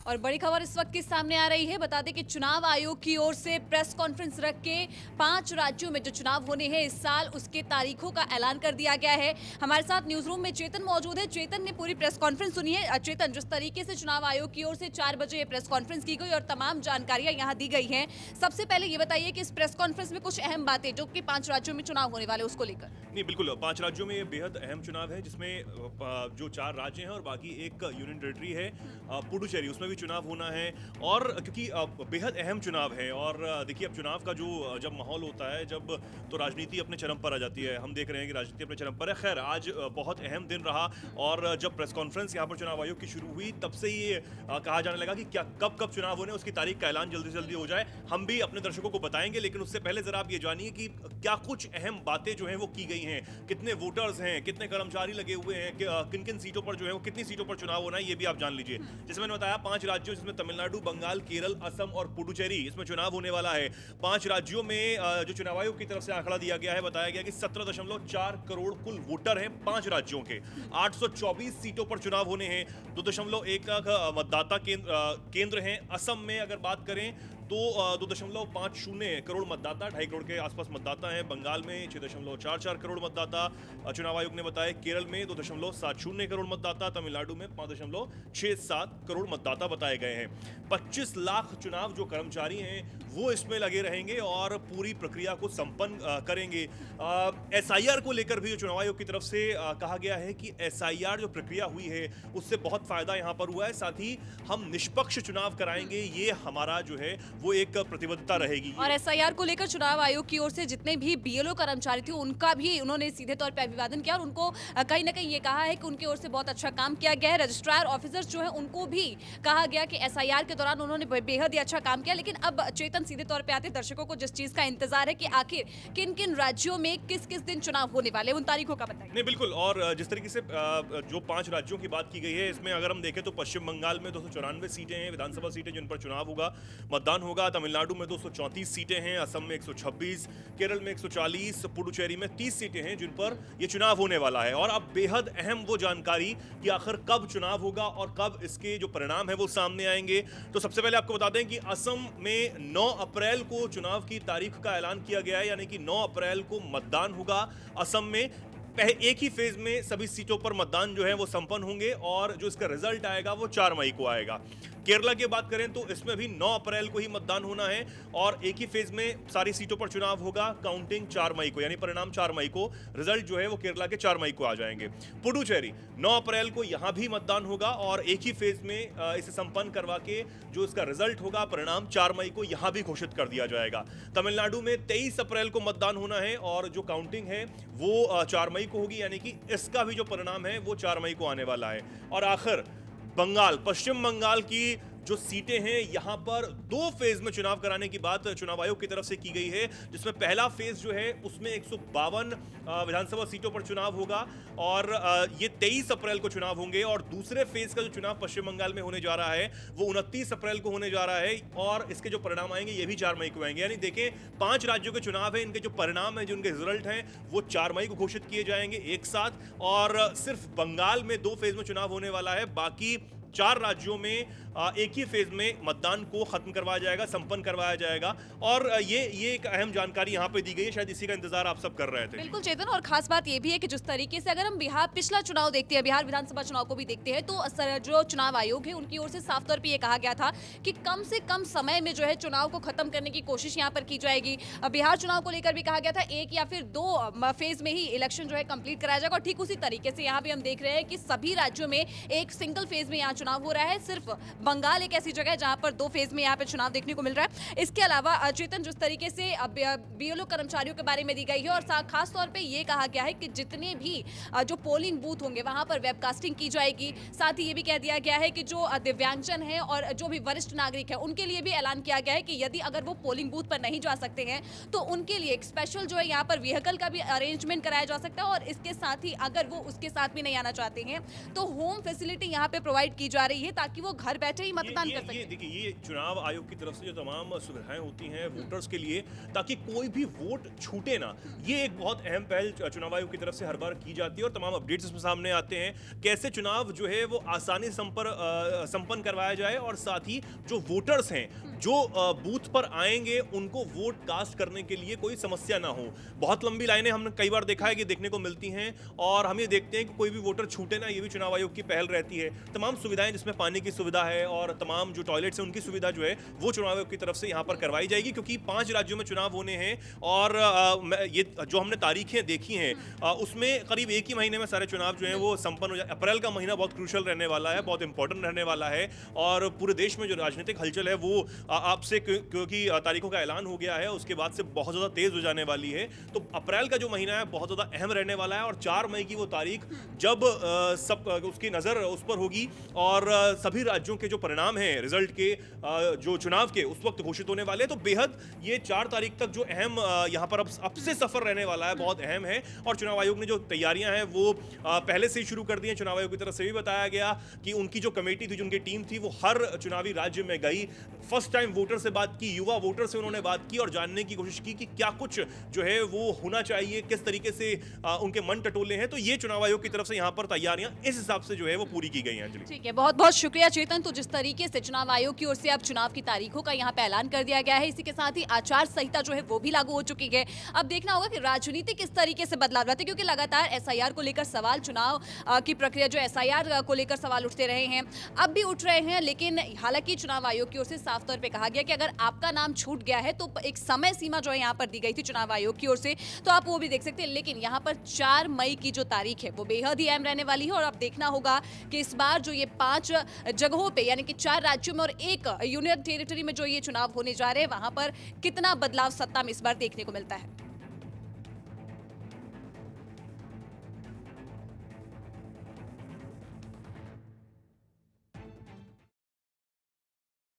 और बड़ी खबर इस वक्त की सामने आ रही है। बता दें कि चुनाव आयोग की ओर से प्रेस कॉन्फ्रेंस रख के 5 राज्यों में जो चुनाव होने हैं इस साल उसके तारीखों का ऐलान कर दिया गया है। हमारे साथ न्यूज रूम में चेतन मौजूद है। चेतन ने पूरी प्रेस कॉन्फ्रेंस सुनी है। चेतन, जिस तरीके से चुनाव आयोग की ओर से 4 बजे ये प्रेस कॉन्फ्रेंस की गई और तमाम जानकारियां यहाँ दी गई हैं, सबसे पहले ये बताइए कि इस प्रेस कॉन्फ्रेंस में कुछ अहम बातें जो कि 5 राज्यों में चुनाव होने वाले उसको लेकर। नहीं, बिल्कुल 5 राज्यों में ये बेहद अहम चुनाव है जिसमें जो 4 राज्य हैं और बाकी एक यूनियन टेरिटरी है पुडुचेरी, उसमें भी चुनाव होना है। और क्योंकि बेहद अहम चुनाव है और देखिए अब चुनाव का जो जब माहौल होता है जब तो राजनीति अपने चरम पर आ जाती है। हम देख रहे हैं कि राजनीति अपने चरम पर है। खैर आज बहुत अहम दिन रहा और जब प्रेस कॉन्फ्रेंस यहाँ पर चुनाव आयोग की शुरू हुई तब से ये कहा जाने लगा कि क्या कब कब चुनाव होने उसकी तारीख का ऐलान जल्दी से जल्दी हो जाए। हम भी अपने दर्शकों को बताएंगे, लेकिन उससे पहले जरा आप ये जानिए कि क्या कुछ अहम बातें जो हैं वो की गई हैं, कितने वोटर्स हैं, कितने कर्मचारी लगे हुए हैं, किन किन सीटों पर जो है वो कितनी सीटों पर चुनाव होना है, ये भी आप जान लीजिए। जैसे मैंने बताया 5 राज्यों जिसमें तमिलनाडु, बंगाल, केरल, असम और पुडुचेरी इसमें चुनाव होने वाला है। 5 राज्यों में जो चुनाव आयोग की तरफ से आंकड़ा दिया गया है, बताया गया कि 17.4 करोड़ कुल वोटर हैं 5 राज्यों के। 824 सीटों पर चुनाव होने हैं। 2.1 लाख मतदाता केंद्र हैं। असम में अगर बात करें तो 2.50 करोड़ मतदाता, 2.5 करोड़ के आसपास मतदाता हैं। बंगाल में 6.44 करोड़ मतदाता चुनाव आयोग ने बताया। केरल में 2.70 करोड़ मतदाता, तमिलनाडु में 5.67 करोड़ मतदाता बताए गए हैं। 25 लाख चुनाव जो कर्मचारी हैं वो इसमें लगे रहेंगे और पूरी प्रक्रिया को संपन्न करेंगे। एसआईआर को लेकर भी जो चुनाव आयोग की तरफ से कहा गया है कि एसआईआर जो प्रक्रिया हुई है उससे बहुत फायदा यहां पर हुआ है, साथ ही हम निष्पक्ष चुनाव कराएंगे, ये हमारा जो है वो एक प्रतिबद्धता रहेगी। और एसआईआर को लेकर चुनाव आयोग की ओर से जितने भी बीएलओ कर्मचारी थे उनका भी उन्होंने सीधे तौर पर अभिवादन किया और उनको कहीं ना कहीं ये कहा है कि उनकी ओर से बहुत अच्छा काम किया गया है। रजिस्ट्रार ऑफिसर्स जो है उनको भी कहा गया कि एसआईआर के दौरान उन्होंने बेहद ही अच्छा काम किया। लेकिन अब चेतन सीधे तौर पे आते दर्शकों को जिस चीज का इंतजार है कि आखिर किन किन राज्यों में किस किस दिन चुनाव होने वाले, उन तारीखों का बताइए। नहीं, बिल्कुल। और जिस तरीके से जो 5 राज्यों की बात की गई है इसमें अगर हम देखें तो पश्चिम बंगाल में 294 सीटें हैं, विधानसभा सीटें जिन पर चुनाव होगा, मतदान होगा। तमिलनाडु में 234 सीटें हैं, असम में 126, केरल में 140, पुडुचेरी में 30 सीटें हैं जिन पर यह चुनाव होने वाला है। और अब बेहद अहम वो जानकारी कि आखिर कब चुनाव होगा और कब इसके जो परिणाम है वो सामने आएंगे। तो सबसे पहले आपको बता दें कि असम में 9 अप्रैल को चुनाव की तारीख का ऐलान किया गया है, यानी कि 9 अप्रैल को मतदान होगा असम में। एक ही फेज में सभी सीटों पर मतदान जो है वो संपन्न होंगे और जो इसका रिजल्ट आएगा वो 4 मई को आएगा। केरला की बात करें तो इसमें भी 9 अप्रैल को ही मतदान होना है और एक ही फेज में सारी सीटों पर चुनाव होगा। काउंटिंग 4 मई को, यानी परिणाम 4 मई को, रिजल्ट जो है वो केरला के 4 मई को आ जाएंगे। पुडुचेरी 9 अप्रैल को यहां भी मतदान होगा और एक ही फेज में इसे संपन्न करवा के जो इसका रिजल्ट होगा, परिणाम 4 मई को यहां भी घोषित कर दिया जाएगा। तमिलनाडु में 23 अप्रैल को मतदान होना है और जो काउंटिंग है वो 4 मई को होगी, यानी कि इसका भी जो परिणाम है वो 4 मई को आने वाला है। और आखिर बंगाल, पश्चिम बंगाल की जो सीटें हैं यहां पर 2 फेज में चुनाव कराने की बात चुनाव आयोग की तरफ से की गई है, जिसमें पहला फेज जो है उसमें 152 विधानसभा सीटों पर चुनाव होगा और ये 23 अप्रैल को चुनाव होंगे। और दूसरे फेज का जो चुनाव पश्चिम बंगाल में होने जा रहा है वो 29 अप्रैल को होने जा रहा है और इसके जो परिणाम आएंगे ये भी 4 मई को आएंगे। यानी देखें 5 राज्यों के चुनाव है, इनके जो परिणाम है, जो उनके रिजल्ट हैं वो 4 मई को घोषित किए जाएंगे एक साथ। और सिर्फ बंगाल में 2 फेज में चुनाव होने वाला है, बाकी 4 राज्यों में एक ही फेज में मतदान को खत्म करवाया जाएगा, संपन्न करवाया जाएगा। और ये एक अहम जानकारी यहाँ पे दी गई है, शायद इसी का इंतजार आप सब कर रहे थे। बिल्कुल चेतन, और खास बात ये भी है कि जिस तरीके से अगर हम बिहार पिछला चुनाव देखते हैं, बिहार विधानसभा चुनाव को भी देखते हैं, तो जो चुनाव आयोग है उनकी ओर से साफ तौर पर यह कहा गया था कि कम से कम समय में जो है चुनाव को खत्म करने की कोशिश यहाँ पर की जाएगी। बिहार चुनाव को लेकर भी कहा गया था 1 या फिर 2 फेज में ही इलेक्शन जो है कंप्लीट कराया जाएगा। और ठीक उसी तरीके से यहाँ भी हम देख रहे हैं कि सभी राज्यों में एक सिंगल फेज में यहाँ चुनाव हो रहा है। सिर्फ बंगाल एक ऐसी जगह है जहां पर 2 फेज में यहाँ पे चुनाव देखने को मिल रहा है। इसके अलावा चेतन, जिस तरीके से बीएलओ कर्मचारियों के बारे में दी गई है और खास तौर पे ये कहा गया है कि जितने भी जो पोलिंग बूथ होंगे वहां पर वेबकास्टिंग की जाएगी। साथ ही ये भी कह दिया गया है कि जो दिव्यांगजन है और जो भी वरिष्ठ नागरिक है उनके लिए भी ऐलान किया गया है कि यदि अगर वो पोलिंग बूथ पर नहीं जा सकते हैं तो उनके लिए एक स्पेशल जो है यहाँ पर व्हीकल का भी अरेंजमेंट कराया जा सकता है। और इसके साथ ही अगर वो उसके साथ भी नहीं आना चाहते हैं तो होम फैसिलिटी यहाँ पे प्रोवाइड की जा रही है ताकि वो घर बैठ बैठे ही मतदान कर सकते हैं। देखिए, ये चुनाव आयोग की तरफ से जो तमाम सुविधाएं होती हैं वोटर्स के लिए, ताकि कोई भी वोट छूटे ना, ये एक बहुत अहम पहल चुनाव आयोग की तरफ से हर बार की जाती है और तमाम अपडेट्स इसमें सामने आते हैं। कैसे चुनाव जो है वो आसानी से संपन्न करवाया जाए और साथ ही जो वोटर्स हैं जो बूथ पर आएंगे उनको वोट कास्ट करने के लिए कोई समस्या ना हो। बहुत लंबी लाइनें हमने कई बार देखा है कि देखने को मिलती हैं और हम ये देखते हैं कि कोई भी वोटर छूटे ना, ये भी चुनाव आयोग की पहल रहती है। तमाम सुविधाएं जिसमें पानी की सुविधा है और तमाम जो टॉयलेट्स हैं उनकी सुविधा जो है वो चुनाव आयोग की तरफ से यहाँ पर करवाई जाएगी, क्योंकि 5 राज्यों में चुनाव होने हैं और ये जो हमने तारीखें देखी हैं उसमें करीब एक ही महीने में सारे चुनाव जो हैं वो संपन्न हो जाए। अप्रैल का महीना बहुत क्रूशल रहने वाला है, बहुत इंपॉर्टेंट रहने वाला है और पूरे देश में जो राजनीतिक हलचल है वो आपसे क्योंकि तारीखों का ऐलान हो गया है उसके बाद से बहुत ज़्यादा तेज़ हो जाने वाली है। तो अप्रैल का जो महीना है बहुत ज़्यादा अहम रहने वाला है और 4 मई की वो तारीख जब सब उसकी नज़र उस पर होगी और सभी राज्यों के जो परिणाम हैं रिजल्ट के जो चुनाव के उस वक्त घोषित होने वाले हैं, तो बेहद ये 4 तारीख तक जो अहम यहाँ पर अब से सफ़र रहने वाला है बहुत अहम है। और चुनाव आयोग ने जो तैयारियां हैं वो पहले से ही शुरू कर दी हैं। चुनाव आयोग की तरफ से भी बताया गया कि उनकी जो कमेटी थी, जो उनकी टीम थी, वो हर चुनावी राज्य में गई, फर्स्ट टाइम वोटर से बात की, युवा वोटर से उन्होंने बात की और जानने की कोशिश की कि क्या कुछ जो है वो होना चाहिए, किस तरीके से उनके मन टटोले हैं। तो ये चुनाव आयोग की तरफ से यहाँ पर तैयारियां इस हिसाब से जो है वो पूरी की गई हैं। अंजलि, ठीक है, बहुत बहुत शुक्रिया चेतन। तो जिस तरीके से चुनाव आयोग की ओर से अब चुनाव की तारीखों का यहाँ पे ऐलान कर दिया गया है, इसी के साथ ही आचार संहिता जो है वो भी लागू हो चुकी है। अब देखना होगा कि राजनीति किस तरीके से बदलाव लाते हैं, क्योंकि लगातार एसआईआर को लेकर सवाल, चुनाव की प्रक्रिया जो एसआईआर को लेकर सवाल उठते रहे हैं, अब भी उठ रहे हैं। लेकिन हालांकि चुनाव आयोग की ओर से साफ तौर पे कहा गया कि अगर आपका नाम छूट गया है तो एक समय सीमा जो है यहाँ पर दी गई थी चुनाव आयोग की ओर से, तो आप वो भी देख सकते हैं। लेकिन यहाँ पर 4 मई की जो तारीख है वो बेहद ही अहम रहने वाली है और अब देखना होगा कि इस बार जो ये 5 जगहों पे यानी कि 4 राज्यों में और 1 यूनियन टेरिटरी में जो ये चुनाव होने जा रहे हैं, वहां पर कितना बदलाव सत्ता में इस बार देखने को मिलता है।